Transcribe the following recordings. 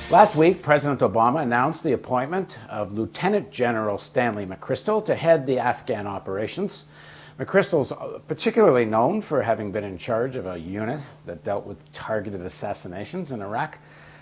Last week, President Obama announced the appointment of Lieutenant General Stanley McChrystal to head the Afghan operations. McChrystal's particularly known for having been in charge of a unit that dealt with targeted assassinations in Iraq.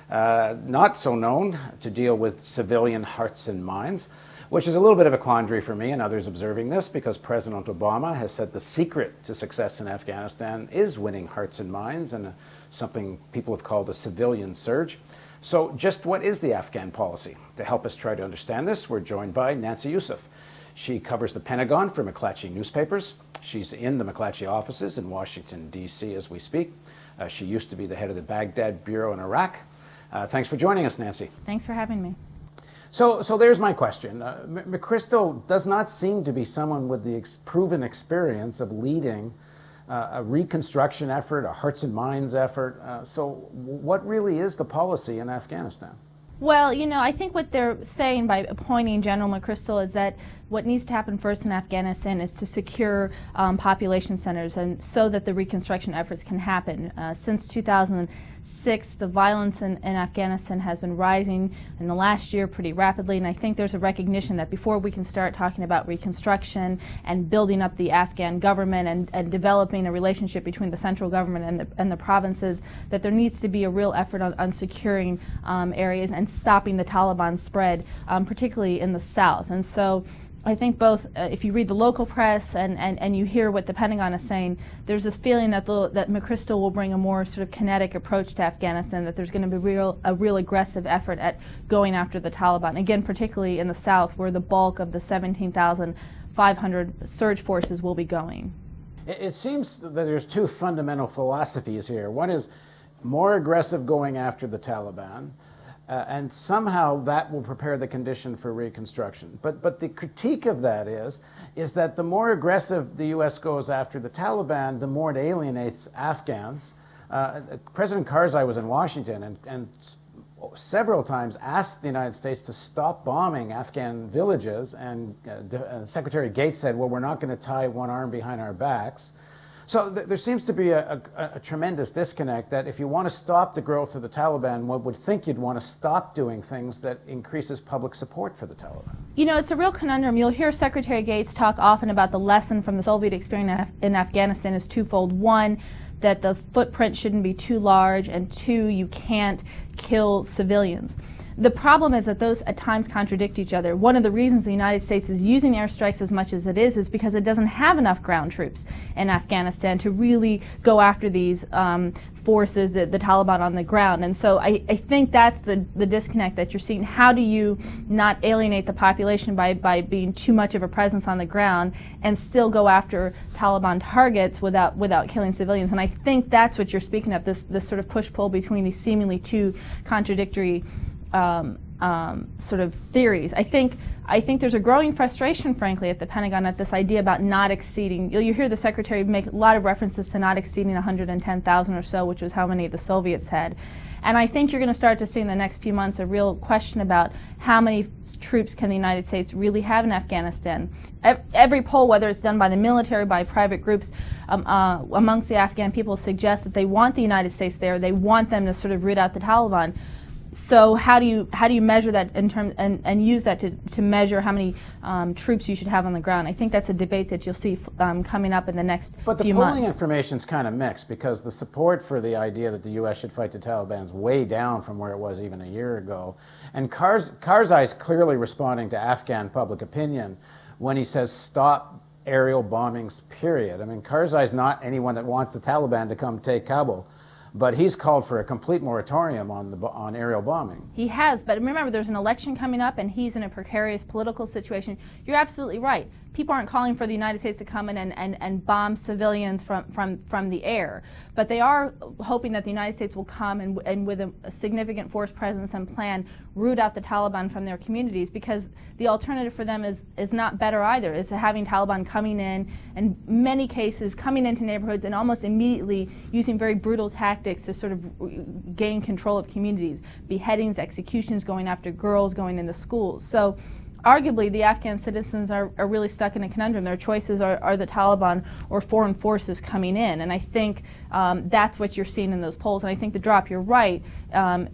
Not so known to deal with civilian hearts and minds, which is a little bit of a quandary for me and others observing this, because President Obama has said the secret to success in Afghanistan is winning hearts and minds, and something people have called a civilian surge. So just what is the Afghan policy? To help us try to understand this, we're joined by Nancy Youssef. She covers the Pentagon for McClatchy newspapers. She's in the McClatchy offices in Washington, D.C. as we speak. She used to be the head of the Baghdad Bureau in Iraq. Thanks for joining us, Nancy. Thanks for having me. So there's my question. McChrystal does not seem to be someone with the proven experience of leading a reconstruction effort, a hearts and minds effort. So what really is the policy in Afghanistan? Well, I think what they're saying by appointing General McChrystal is that what needs to happen first in Afghanistan is to secure population centers, and so that the reconstruction efforts can happen. Since 2006, the violence in Afghanistan has been rising in the last year pretty rapidly, and I think there's a recognition that before we can start talking about reconstruction and building up the Afghan government and developing a relationship between the central government and the provinces, that there needs to be a real effort on securing areas and stopping the Taliban spread, particularly in the south. And so I think both, if you read the local press and you hear what the Pentagon is saying, there's this feeling that that McChrystal will bring a more sort of kinetic approach to Afghanistan, that there's going to be a real aggressive effort at going after the Taliban, again, particularly in the south, where the bulk of the 17,500 surge forces will be going. It seems that there's two fundamental philosophies here. One is more aggressive going after the Taliban, and somehow that will prepare the condition for reconstruction. But the critique of that is that the more aggressive the U.S. goes after the Taliban, the more it alienates Afghans. President Karzai was in Washington and several times asked the United States to stop bombing Afghan villages, and Secretary Gates said, well, we're not going to tie one arm behind our backs. So there seems to be a tremendous disconnect, that if you want to stop the growth of the Taliban, one would think you'd want to stop doing things that increases public support for the Taliban. It's a real conundrum. You'll hear Secretary Gates talk often about the lesson from the Soviet experience in Afghanistan is twofold. One, that the footprint shouldn't be too large, and two, you can't kill civilians. The problem is that those at times contradict each other. One of the reasons the United States is using airstrikes as much as it is because it doesn't have enough ground troops in Afghanistan to really go after these forces, the Taliban on the ground. And so I think that's the disconnect that you're seeing. How do you not alienate the population by being too much of a presence on the ground and still go after Taliban targets without killing civilians? And I think that's what you're speaking of, this sort of push-pull between these seemingly two contradictory sort of theories. I think there's a growing frustration, frankly, at the Pentagon at this idea about not exceeding. You hear the Secretary make a lot of references to not exceeding 110,000 or so, which was how many the Soviets had. And I think you're going to start to see in the next few months a real question about how many troops can the United States really have in Afghanistan. Every poll, whether it's done by the military, by private groups, amongst the Afghan people, suggests that they want the United States there. They want them to sort of root out the Taliban. So how do you measure that in terms and use that to measure how many troops you should have on the ground? I think that's a debate that you'll see coming up in the next few months. But the polling information's kind of mixed, because the support for the idea that the U.S. should fight the Taliban is way down from where it was even a year ago. And Karzai's clearly responding to Afghan public opinion when he says stop aerial bombings, period. I mean, Karzai's not anyone that wants the Taliban to come take Kabul. But he's called for a complete moratorium on aerial bombing. He has, but remember, there's an election coming up, and he's in a precarious political situation. You're absolutely right. People aren't calling for the United States to come in and bomb civilians from the air, but they are hoping that the United States will come and with a significant force presence and plan, root out the Taliban from their communities, because the alternative for them is not better either, is having Taliban coming in many cases coming into neighborhoods and almost immediately using very brutal tactics to sort of gain control of communities, beheadings, executions, going after girls, going into schools. So arguably the Afghan citizens are really stuck in a conundrum. Their choices are the Taliban or foreign forces coming in, and I think that's what you're seeing in those polls. And I think the drop, you're right,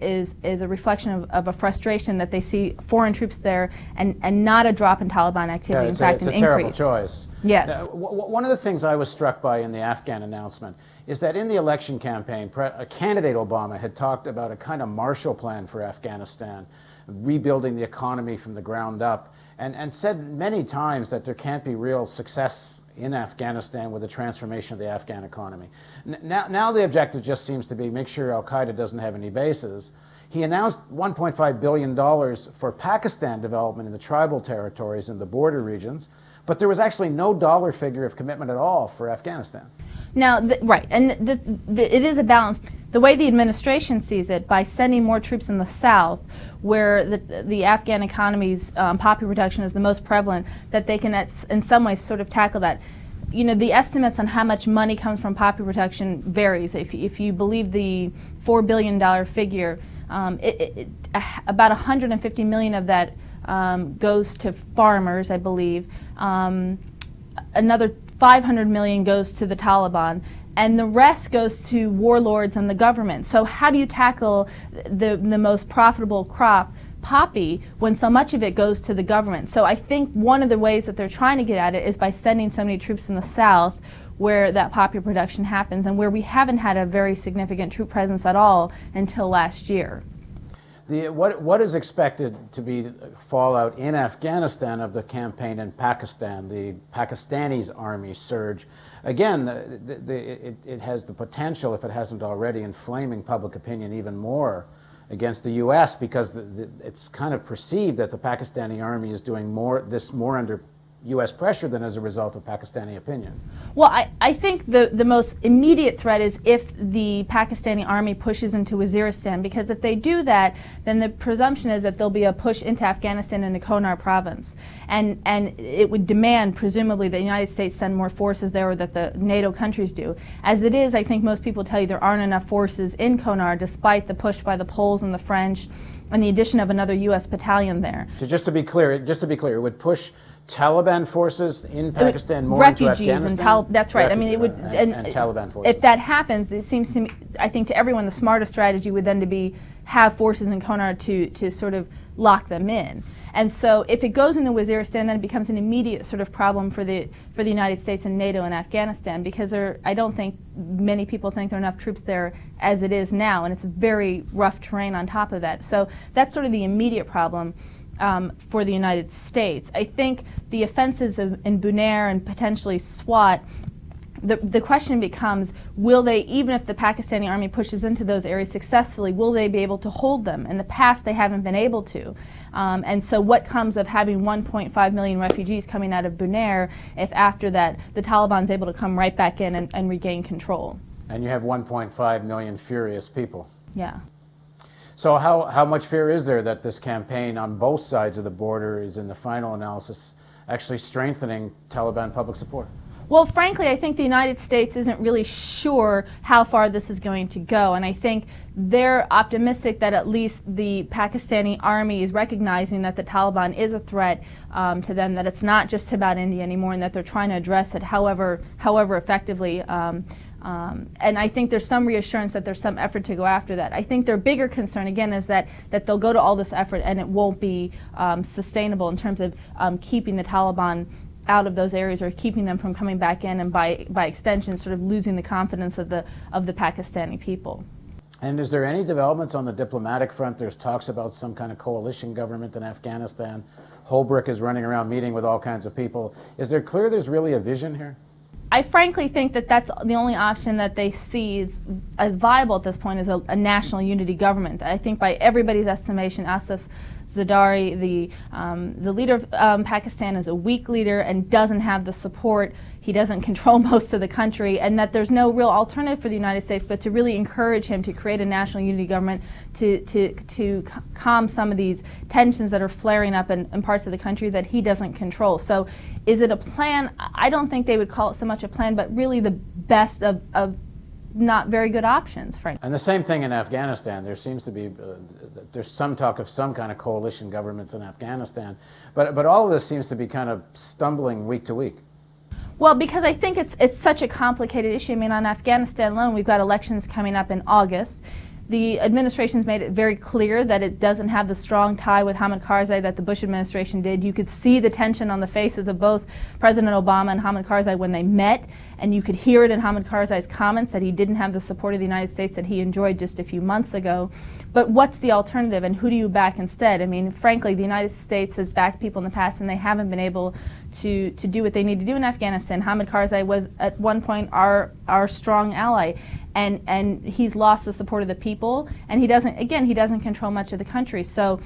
is a reflection of a frustration that they see foreign troops there and not a drop in Taliban activity. In fact, it's an a terrible increase. choice. Yes. One of the things I was struck by in the Afghan announcement is that in the election campaign, candidate Obama had talked about a kind of Marshall Plan for Afghanistan, rebuilding the economy from the ground up, and said many times that there can't be real success in Afghanistan with the transformation of the Afghan economy. Now the objective just seems to be make sure al-Qaeda doesn't have any bases. He announced $1.5 billion for Pakistan development in the tribal territories and the border regions, but there was actually no dollar figure of commitment at all for Afghanistan. Now, right, and it is a balance. The way the administration sees it, by sending more troops in the south, where the Afghan economy's poppy production is the most prevalent, that they can, in some ways, sort of tackle that. You know, the estimates on how much money comes from poppy production varies. If you believe the $4 billion figure, about 150 million of that goes to farmers, I believe. Another 500 million goes to the Taliban, and the rest goes to warlords and the government. So how do you tackle the most profitable crop, poppy, when so much of it goes to the government? So I think one of the ways that they're trying to get at it is by sending so many troops in the south where that poppy production happens and where we haven't had a very significant troop presence at all until last year. What is expected to be fallout in Afghanistan of the campaign in Pakistan, the Pakistanis' army surge? Again, it has the potential, if it hasn't already, inflaming public opinion even more against the U.S. because it's kind of perceived that the Pakistani army is doing more under U.S. pressure than as a result of Pakistani opinion. Well, I think the most immediate threat is if the Pakistani army pushes into Waziristan, because if they do that, then the presumption is that there'll be a push into Afghanistan and the Konar province. And it would demand, presumably, that the United States send more forces there or that the NATO countries do. As it is, I think most people tell you there aren't enough forces in Konar, despite the push by the Poles and the French and the addition of another U.S. battalion there. So just to be clear, it would push Taliban forces in Pakistan more into Afghanistan? That's right. I mean, it would, and Taliban forces. If that happens, it seems to me, I think to everyone, the smartest strategy would then to be have forces in Konar to sort of lock them in. And so if it goes into Waziristan, then it becomes an immediate sort of problem for the United States and NATO in Afghanistan, because I don't think many people think there are enough troops there as it is now, and it's very rough terrain on top of that. So that's sort of the immediate problem for the United States. I think the offensives in Bunair and potentially Swat, the question becomes, will they, even if the Pakistani army pushes into those areas successfully, will they be able to hold them? In the past, they haven't been able to. And so what comes of having 1.5 million refugees coming out of Bunair if after that the Taliban's able to come right back in and regain control? And you have 1.5 million furious people. Yeah. So how much fear is there that this campaign on both sides of the border is, in the final analysis, actually strengthening Taliban public support? Well, frankly, I think the United States isn't really sure how far this is going to go, and I think they're optimistic that at least the Pakistani army is recognizing that the Taliban is a threat to them, that it's not just about India anymore, and that they're trying to address it however effectively. And I think there's some reassurance that there's some effort to go after that. I think their bigger concern, again, is that they'll go to all this effort and it won't be sustainable in terms of keeping the Taliban out of those areas or keeping them from coming back in, and by extension sort of losing the confidence of the Pakistani people. And is there any developments on the diplomatic front? There's talks about some kind of coalition government in Afghanistan. Holbrooke is running around meeting with all kinds of people. Is there clear there's really a vision here? I frankly think that that's the only option that they see as viable at this point, is a national unity government. I think by everybody's estimation, Asif Zardari, the leader of Pakistan, is a weak leader and doesn't have the support. He doesn't control most of the country, and that there's no real alternative for the United States but to really encourage him to create a national unity government to calm some of these tensions that are flaring up in parts of the country that he doesn't control. So is it a plan? I don't think they would call it so much a plan, but really the best of not very good options, frankly. And the same thing in Afghanistan. There seems to be, there's some talk of some kind of coalition governments in Afghanistan, but all of this seems to be kind of stumbling week to week. Well, because I think it's such a complicated issue. I mean, on Afghanistan alone, we've got elections coming up in August. The administration's made it very clear that it doesn't have the strong tie with Hamid Karzai that the Bush administration did. You could see the tension on the faces of both President Obama and Hamid Karzai when they met, and you could hear it in Hamid Karzai's comments that he didn't have the support of the United States that he enjoyed just a few months ago. But what's the alternative, and who do you back instead? I mean, frankly, the United States has backed people in the past, and they haven't been able to do what they need to do in Afghanistan. Hamid Karzai was at one point our strong ally, and he's lost the support of the people, and he doesn't control much of the country. So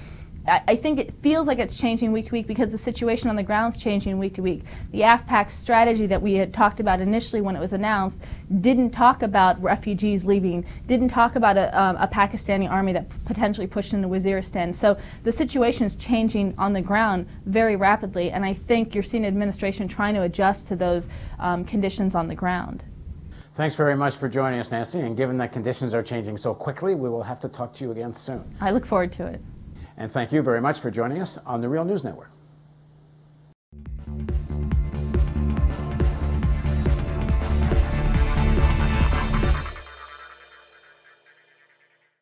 I think it feels like it's changing week to week because the situation on the ground is changing week to week. The AFPAC strategy that we had talked about initially when it was announced didn't talk about refugees leaving, didn't talk about a Pakistani army that potentially pushed into Waziristan. So the situation is changing on the ground very rapidly, and I think you're seeing administration trying to adjust to those conditions on the ground. Thanks very much for joining us, Nancy, and given that conditions are changing so quickly, we will have to talk to you again soon. I look forward to it. And thank you very much for joining us on the Real News Network.